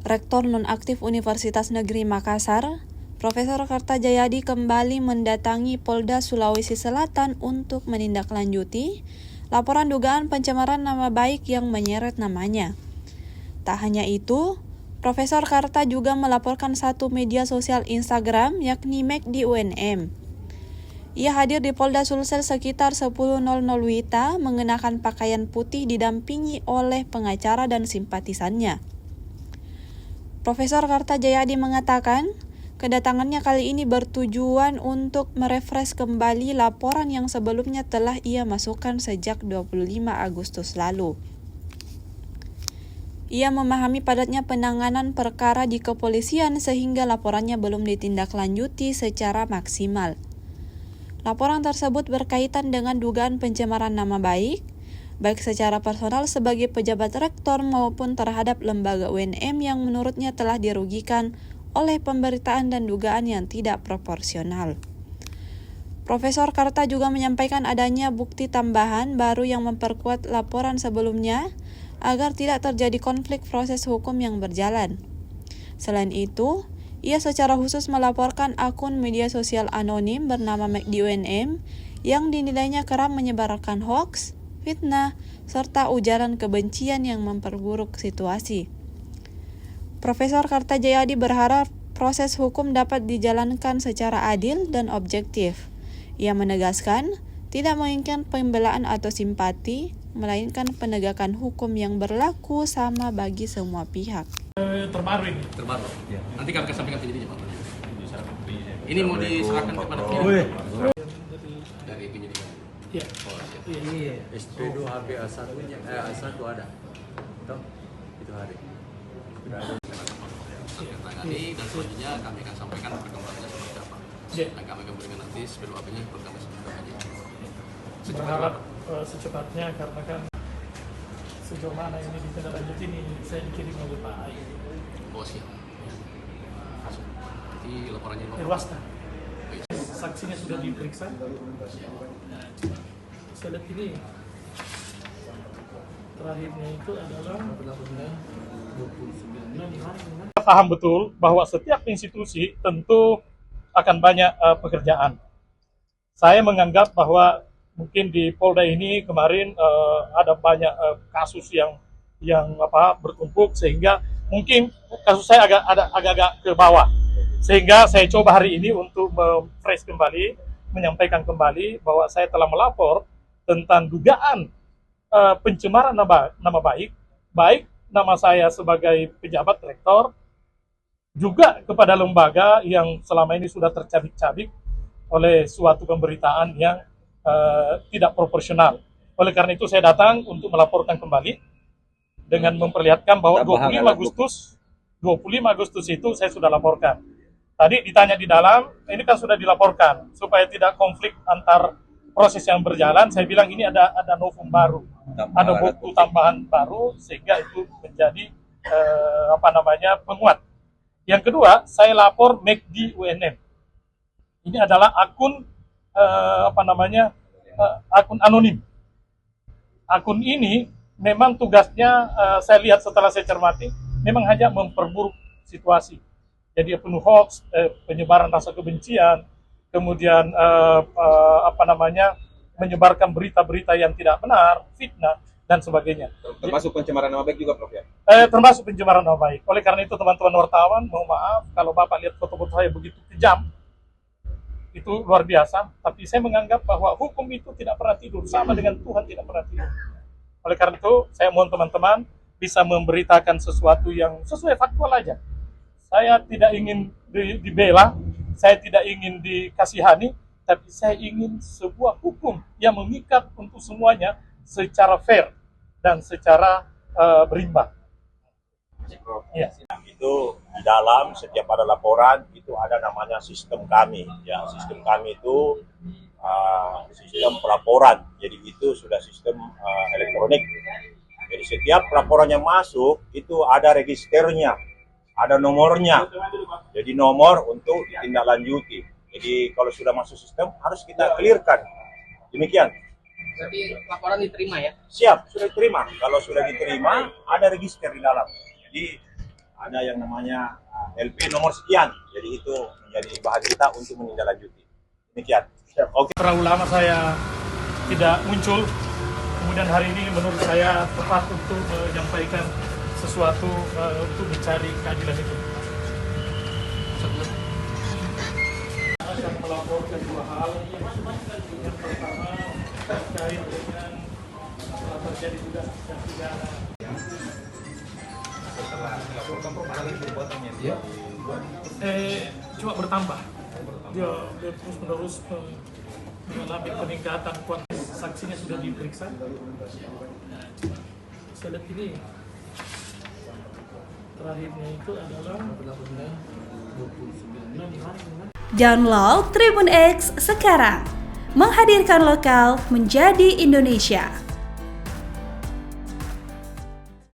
Rektor Nonaktif Universitas Negeri Makassar, Profesor Kartajayadi kembali mendatangi Polda Sulawesi Selatan untuk menindaklanjuti laporan dugaan pencemaran nama baik yang menyeret namanya. Tak hanya itu, Profesor Karta juga melaporkan satu media sosial Instagram yakni McD UNM. Ia hadir di Polda Sulsel sekitar 10.00 WITA mengenakan pakaian putih didampingi oleh pengacara dan simpatisannya. Profesor Kartajayadi mengatakan, kedatangannya kali ini bertujuan untuk merefresh kembali laporan yang sebelumnya telah ia masukkan sejak 25 Agustus lalu. Ia memahami padatnya penanganan perkara di kepolisian sehingga laporannya belum ditindaklanjuti secara maksimal. Laporan tersebut berkaitan dengan dugaan pencemaran nama baik, baik secara personal sebagai pejabat rektor maupun terhadap lembaga UNM yang menurutnya telah dirugikan oleh pemberitaan dan dugaan yang tidak proporsional. Profesor Karta juga menyampaikan adanya bukti tambahan baru yang memperkuat laporan sebelumnya agar tidak terjadi konflik proses hukum yang berjalan. Selain itu, ia secara khusus melaporkan akun media sosial anonim bernama McD UNM yang dinilainya kerap menyebarkan hoaks, fitnah, serta ujaran kebencian yang memperburuk situasi. Profesor Kartajayadi berharap proses hukum dapat dijalankan secara adil dan objektif. Ia menegaskan, tidak menginginkan pembelaan atau simpati, melainkan penegakan hukum yang berlaku sama bagi semua pihak. Terbaru ini? Terbaru? Ya. Nanti kami akan sampaikan penyidiknya, Pak. Ini mau diserahkan kepada penyidik? Dari penyidikan? Iya. Ini SP2 HBA1-nya, A1 ada. Itu hari. Tangani dan selanjutnya kami akan sampaikan perkembangannya seperti apa. Dan kami akan berikan nanti SP2AP-nya kepada kami secepatnya. Berharap secepatnya karena kan sejauh mana ini ditindaklanjuti ini saya dikirim oleh Pak Ayu. Oh siap. Nanti laporannya Irwasta. Saksinya sudah diperiksa. Saya lihat ini terakhirnya itu adalah paham betul bahwa setiap institusi tentu akan banyak pekerjaan. Saya menganggap bahwa mungkin di Polda ini kemarin ada banyak kasus yang bertumpuk sehingga mungkin kasus saya agak ke bawah. Sehingga saya coba hari ini untuk refresh kembali, menyampaikan kembali bahwa saya telah melapor tentang dugaan pencemaran nama baik nama saya sebagai pejabat rektor, juga kepada lembaga yang selama ini sudah tercabik-cabik oleh suatu pemberitaan yang tidak proporsional. Oleh karena itu saya datang untuk melaporkan kembali dengan memperlihatkan bahwa 25 Agustus itu saya sudah laporkan. Tadi ditanya di dalam, ini kan sudah dilaporkan supaya tidak konflik antar proses yang berjalan. Saya bilang ini ada novum baru, ada bukti tambahan baru sehingga itu menjadi penguat. Yang kedua, saya lapor McD UNM. Ini adalah akun akun anonim. Akun ini memang tugasnya saya lihat setelah saya cermati memang hanya memperburuk situasi. Jadi penuh hoax, penyebaran rasa kebencian, kemudian menyebarkan berita-berita yang tidak benar, fitnah dan sebagainya. Termasuk pencemaran nama baik juga, Prof ya? Termasuk pencemaran nama baik. Oleh karena itu teman-teman wartawan, mohon maaf kalau Bapak lihat foto-foto saya begitu kejam, itu luar biasa. Tapi saya menganggap bahwa hukum itu tidak pernah tidur, sama dengan Tuhan tidak pernah tidur. Oleh karena itu, saya mohon teman-teman bisa memberitakan sesuatu yang sesuai faktual aja. Saya tidak ingin dibela, saya tidak ingin dikasihani, tapi saya ingin sebuah hukum yang mengikat untuk semuanya secara fair dan secara berimbang. Ya. Itu di dalam setiap ada laporan itu ada namanya sistem kami. Ya, sistem kami itu sistem pelaporan. Jadi itu sudah sistem elektronik. Jadi setiap laporan yang masuk itu ada registernya, ada nomornya. Jadi nomor untuk ditindaklanjuti. Jadi kalau sudah masuk sistem harus kita clearkan. Demikian. Berarti laporan diterima ya? Siap, sudah diterima. Kalau sudah diterima ada register di dalam. Jadi ada yang namanya LP nomor sekian. Jadi itu menjadi bahan kita untuk menindaklanjuti. Demikian. Oke. Terlalu lama saya tidak muncul. Kemudian hari ini menurut saya tepat untuk menyampaikan sesuatu untuk mencari keadilan itu. Akan melaporkan dua hal. Yang pertama terkait dengan telah terjadi juga tindak pidana. Setelah dilaporkan cuma bertambah. Dia terus menerus mengalami peningkatan kuantitas. Saksinya sudah diperiksa. Saya lihat ini terakhirnya itu adalah 29. Download Tribun X sekarang, menghadirkan lokal menjadi Indonesia.